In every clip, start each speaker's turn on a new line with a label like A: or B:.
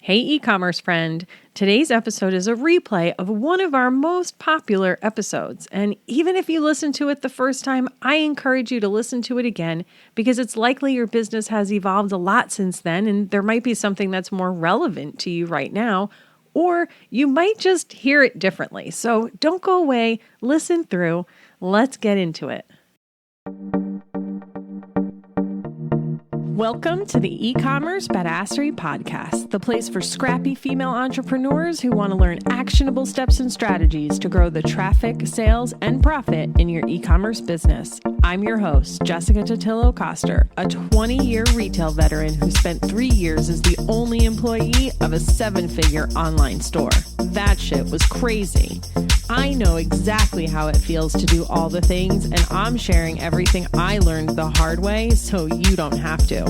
A: Hey, e-commerce friend. Today's episode is a replay of one of our most popular episodes. And even if you listen to it the first time, I encourage you to listen to it again because it's likely your business has evolved a lot since then and there might be something that's more relevant to you right now, or you might just hear it differently. So don't go away, listen through. Let's get into it. Welcome to the e-commerce badassery podcast, the place for scrappy female entrepreneurs who want to learn actionable steps and strategies to grow the traffic, sales, and profit in your e-commerce business. I'm your host, Jessica Totillo-Coster, a 20-year retail veteran who spent 3 years as the only employee of a 7-figure online store. That shit was crazy. I know exactly how it feels to do all the things, and I'm sharing everything I learned the hard way so you don't have to.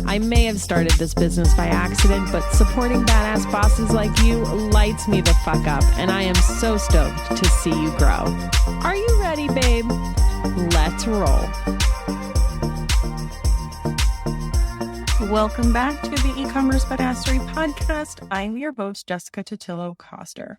A: I may have started this business by accident, but supporting badass bosses like you lights me the fuck up, and I am so stoked to see you grow. Are you ready, babe? Let's roll. Welcome back to the e-commerce badassery podcast. I'm your host, Jessica Totillo-Coster.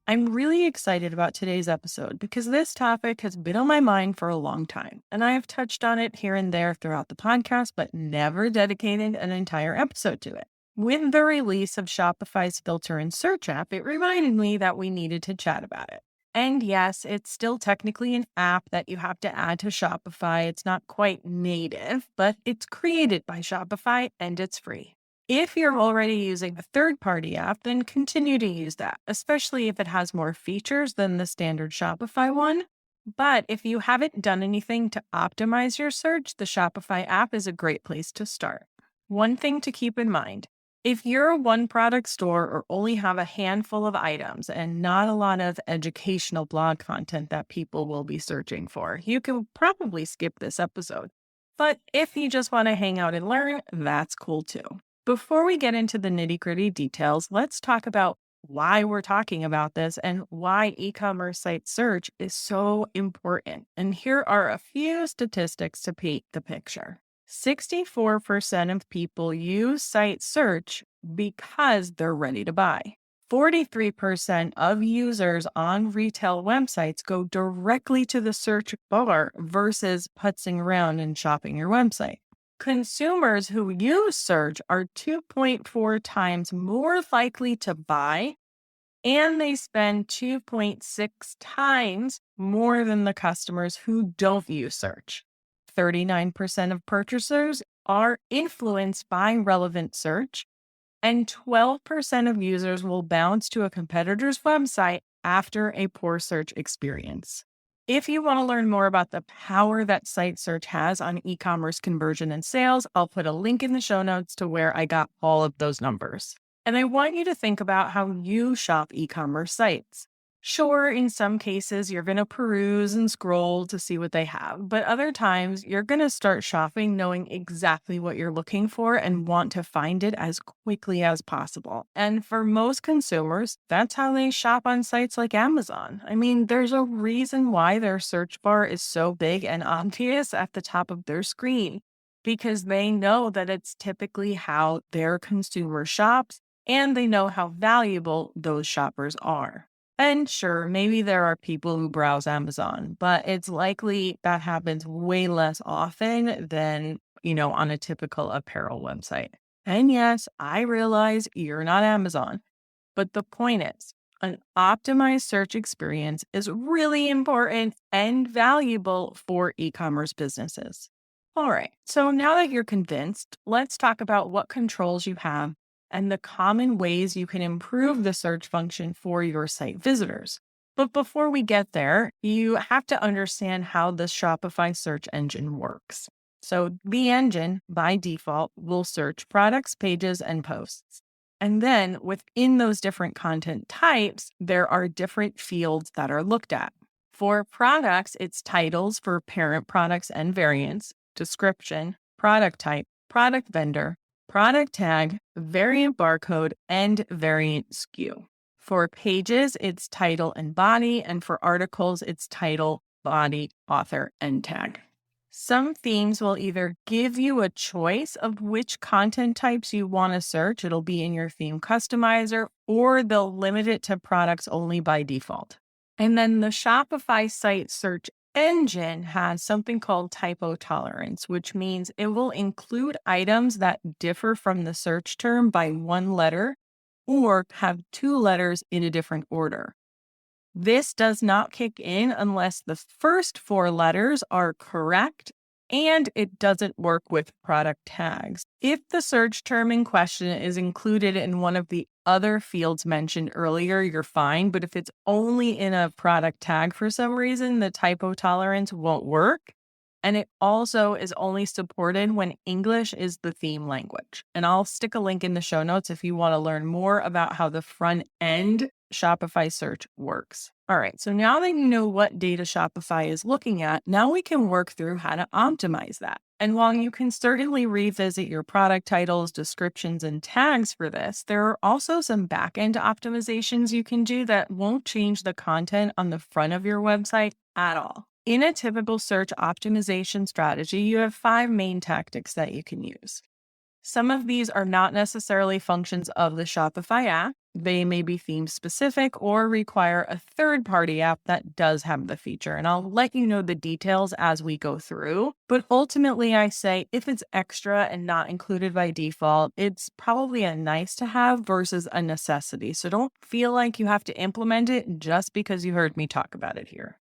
A: I'm really excited about today's episode because this topic has been on my mind for a long time, and I have touched on it here and there throughout the podcast, but never dedicated an entire episode to it. With the release of Shopify's filter and search app, it reminded me that we needed to chat about it. And yes, it's still technically an app that you have to add to Shopify. It's not quite native, but it's created by Shopify and it's free. If you're already using a third-party app, then continue to use that, especially if it has more features than the standard Shopify one. But if you haven't done anything to optimize your search, the Shopify app is a great place to start. One thing to keep in mind, if you're a one-product store or only have a handful of items and not a lot of educational blog content that people will be searching for, you can probably skip this episode. But if you just want to hang out and learn, that's cool too. Before we get into the nitty-gritty details, let's talk about why we're talking about this and why e-commerce site search is so important. And here are a few statistics to paint the picture. 64% of people use site search because they're ready to buy. 43% of users on retail websites go directly to the search bar versus putzing around and shopping your website. Consumers who use search are 2.4 times more likely to buy, and they spend 2.6 times more than the customers who don't use search. 39% of purchasers are influenced by relevant search, and 12% of users will bounce to a competitor's website after a poor search experience. If you want to learn more about the power that site search has on e-commerce conversion and sales, I'll put a link in the show notes to where I got all of those numbers. And I want you to think about how you shop e-commerce sites. Sure, in some cases, you're going to peruse and scroll to see what they have, but other times you're going to start shopping knowing exactly what you're looking for and want to find it as quickly as possible. And for most consumers, that's how they shop on sites like Amazon. I mean, there's a reason why their search bar is so big and obvious at the top of their screen, because they know that it's typically how their consumer shops, and they know how valuable those shoppers are. And sure, maybe there are people who browse Amazon, but it's likely that happens way less often than, on a typical apparel website. And yes, I realize you're not Amazon, but the point is, an optimized search experience is really important and valuable for e-commerce businesses. All right, so now that you're convinced, let's talk about what controls you have and the common ways you can improve the search function for your site visitors. But before we get there, you have to understand how the Shopify search engine works. So the engine, by default, will search products, pages, and posts. And then within those different content types, there are different fields that are looked at. For products, it's titles for parent products and variants, description, product type, product vendor, product tag, variant barcode, and variant SKU. For pages, it's title and body, and for articles, it's title, body, author, and tag. Some themes will either give you a choice of which content types you want to search, it'll be in your theme customizer, or they'll limit it to products only by default. And then the Shopify site search engine has something called typo tolerance, which means it will include items that differ from the search term by one letter or have two letters in a different order. This does not kick in unless the first four letters are correct and it doesn't work with product tags. If the search term in question is included in one of the other fields mentioned earlier, you're fine. But if it's only in a product tag for some reason, the typo tolerance won't work. And it also is only supported when English is the theme language. And I'll stick a link in the show notes if you want to learn more about how the front end Shopify search works. All right, so now that you know what data Shopify is looking at, now we can work through how to optimize that. And while you can certainly revisit your product titles, descriptions, and tags for this, there are also some back-end optimizations you can do that won't change the content on the front of your website at all. In a typical search optimization strategy, you have 5 main tactics that you can use. Some of these are not necessarily functions of the Shopify app. They may be theme specific or require a third-party app that does have the feature. And I'll let you know the details as we go through. But ultimately, I say if it's extra and not included by default, it's probably a nice to have versus a necessity. So don't feel like you have to implement it just because you heard me talk about it here.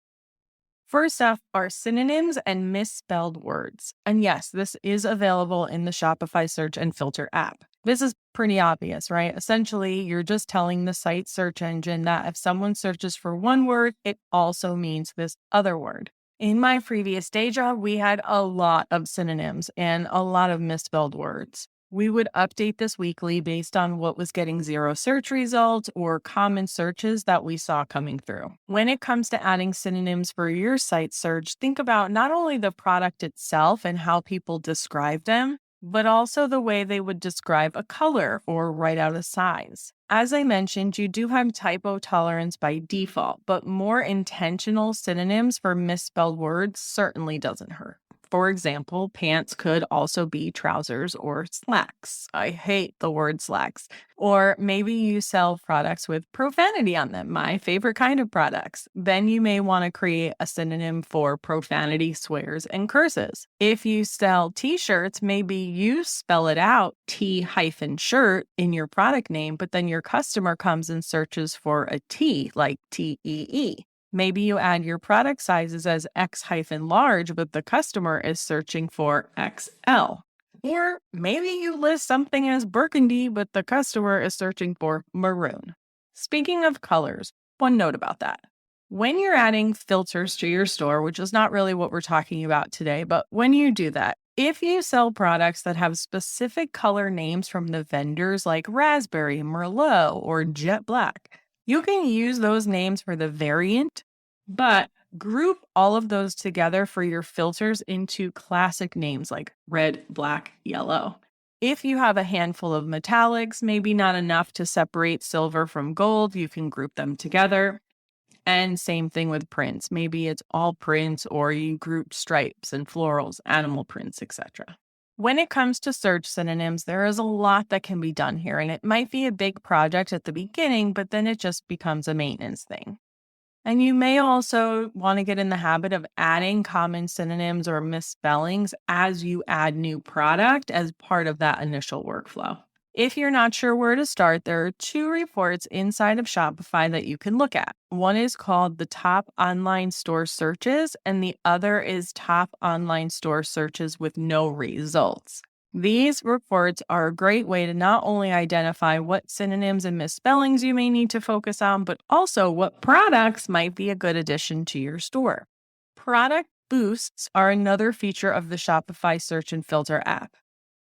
A: First up are synonyms and misspelled words. And yes, this is available in the Shopify search and filter app. This is pretty obvious, right? Essentially, you're just telling the site search engine that if someone searches for one word, it also means this other word. In my previous day job, we had a lot of synonyms and a lot of misspelled words. We would update this weekly based on what was getting 0 search results or common searches that we saw coming through. When it comes to adding synonyms for your site search, think about not only the product itself and how people describe them, but also the way they would describe a color or write out a size. As I mentioned, you do have typo tolerance by default, but more intentional synonyms for misspelled words certainly doesn't hurt. For example, pants could also be trousers or slacks. I hate the word slacks. Or maybe you sell products with profanity on them, my favorite kind of products. Then you may want to create a synonym for profanity, swears, and curses. If you sell t-shirts, maybe you spell it out T-shirt in your product name, but then your customer comes and searches for a T, like TEE. Maybe you add your product sizes as X-large, but the customer is searching for XL. Or maybe you list something as burgundy, but the customer is searching for maroon. Speaking of colors, one note about that. When you're adding filters to your store, which is not really what we're talking about today, but when you do that, if you sell products that have specific color names from the vendors like raspberry, merlot, or jet black, you can use those names for the variant, but group all of those together for your filters into classic names like red, black, yellow. If you have a handful of metallics, maybe not enough to separate silver from gold, you can group them together. And same thing with prints. Maybe it's all prints or you group stripes and florals, animal prints, etc. When it comes to search synonyms, there is a lot that can be done here, and it might be a big project at the beginning, but then it just becomes a maintenance thing. And you may also want to get in the habit of adding common synonyms or misspellings as you add new product as part of that initial workflow. If you're not sure where to start, there are 2 reports inside of Shopify that you can look at. One is called the Top Online Store Searches, and the other is Top Online Store Searches with No Results. These reports are a great way to not only identify what synonyms and misspellings you may need to focus on, but also what products might be a good addition to your store. Product boosts are another feature of the Shopify Search and Filter app.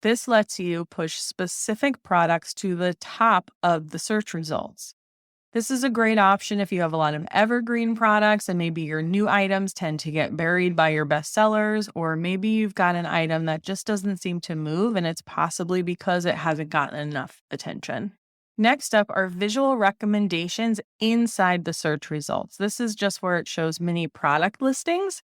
A: This lets you push specific products to the top of the search results. This is a great option if you have a lot of evergreen products and maybe your new items tend to get buried by your best sellers, or maybe you've got an item that just doesn't seem to move and it's possibly because it hasn't gotten enough attention. Next up are visual recommendations inside the search results. This is just where it shows mini product listings.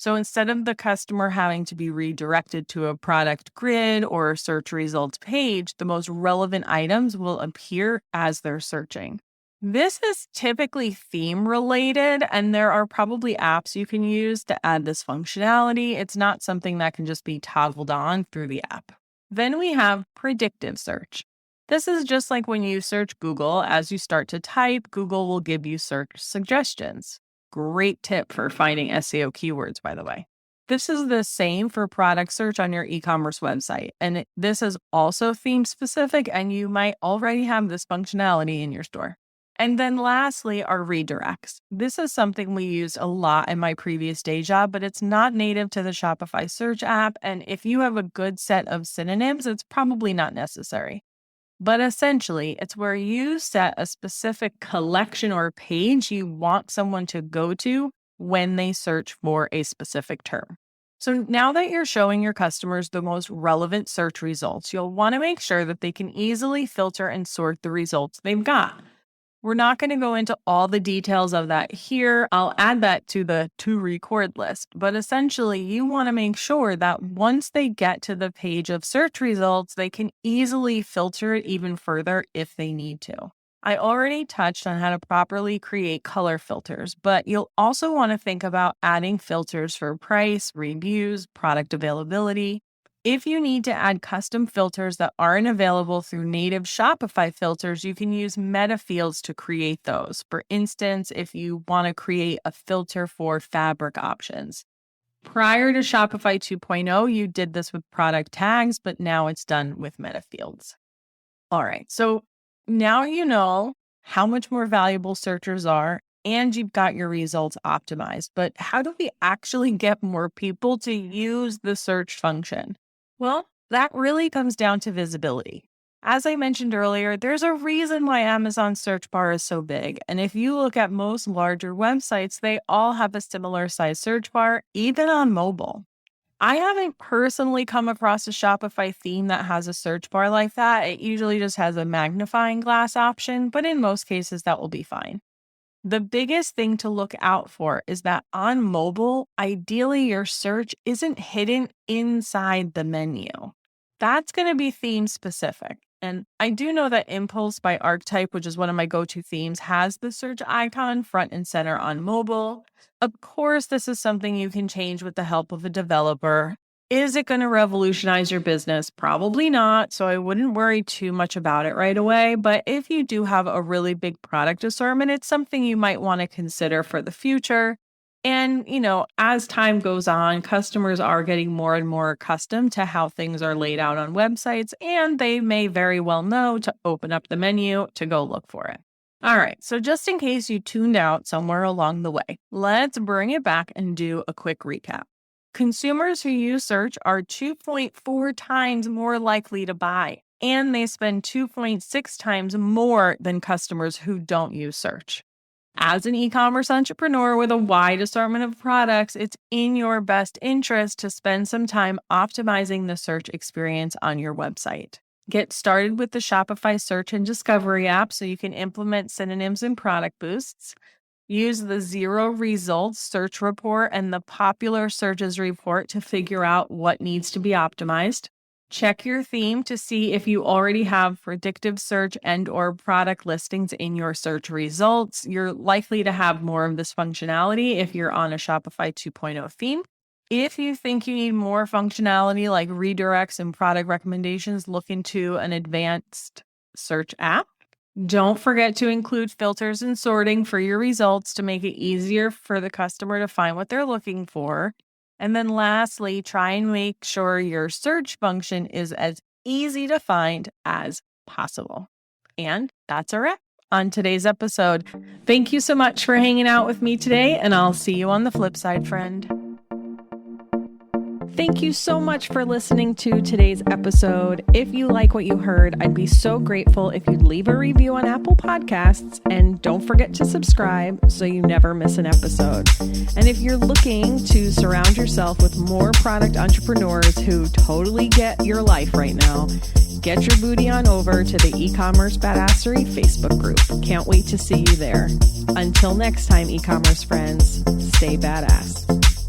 A: So instead of the customer having to be redirected to a product grid or search results page, the most relevant items will appear as they're searching. This is typically theme related, and there are probably apps you can use to add this functionality. It's not something that can just be toggled on through the app. Then we have predictive search. This is just like when you search Google. As you start to type, Google will give you search suggestions. Great tip for finding SEO keywords, by the way. This is the same for product search on your e-commerce website. And this is also theme specific, and you might already have this functionality in your store. And then lastly are redirects. This is something we used a lot in my previous day job, but it's not native to the Shopify search app. And if you have a good set of synonyms, it's probably not necessary. But essentially, it's where you set a specific collection or page you want someone to go to when they search for a specific term. So now that you're showing your customers the most relevant search results, you'll want to make sure that they can easily filter and sort the results they've got. We're not going to go into all the details of that here. I'll add that to the to record list. But essentially, you want to make sure that once they get to the page of search results, they can easily filter it even further if they need to. I already touched on how to properly create color filters, but you'll also want to think about adding filters for price, reviews, product availability. If you need to add custom filters that aren't available through native Shopify filters, you can use meta fields to create those. For instance, if you want to create a filter for fabric options. Prior to Shopify 2.0, you did this with product tags, but now it's done with meta fields. All right, so now you know how much more valuable searchers are, and you've got your results optimized. But how do we actually get more people to use the search function? Well, that really comes down to visibility. As I mentioned earlier, there's a reason why Amazon's search bar is so big. And if you look at most larger websites, they all have a similar size search bar, even on mobile. I haven't personally come across a Shopify theme that has a search bar like that. It usually just has a magnifying glass option, but in most cases, that will be fine. The biggest thing to look out for is that on mobile, ideally your search isn't hidden inside the menu. That's going to be theme specific. And I do know that Impulse by Archetype, which is one of my go-to themes, has the search icon front and center on mobile. Of course, this is something you can change with the help of a developer. Is it going to revolutionize your business? Probably not. So I wouldn't worry too much about it right away. But if you do have a really big product assortment, it's something you might want to consider for the future. And, as time goes on, customers are getting more and more accustomed to how things are laid out on websites, and they may very well know to open up the menu to go look for it. All right, so just in case you tuned out somewhere along the way, let's bring it back and do a quick recap. Consumers who use search are 2.4 times more likely to buy, and they spend 2.6 times more than customers who don't use search. As an e-commerce entrepreneur with a wide assortment of products, it's in your best interest to spend some time optimizing the search experience on your website. Get started with the Shopify Search and Discovery app so you can implement synonyms and product boosts. Use the Zero Results Search Report and the Popular Searches Report to figure out what needs to be optimized. Check your theme to see if you already have predictive search and/or product listings in your search results. You're likely to have more of this functionality if you're on a Shopify 2.0 theme. If you think you need more functionality like redirects and product recommendations, look into an advanced search app. Don't forget to include filters and sorting for your results to make it easier for the customer to find what they're looking for. And then lastly, try and make sure your search function is as easy to find as possible. And that's a wrap on today's episode. Thank you so much for hanging out with me today, and I'll see you on the flip side, friend. Thank you so much for listening to today's episode. If you like what you heard, I'd be so grateful if you'd leave a review on Apple Podcasts, and don't forget to subscribe so you never miss an episode. And if you're looking to surround yourself with more product entrepreneurs who totally get your life right now, get your booty on over to the eCommerce Badassery Facebook group. Can't wait to see you there. Until next time, e-commerce friends, stay badass.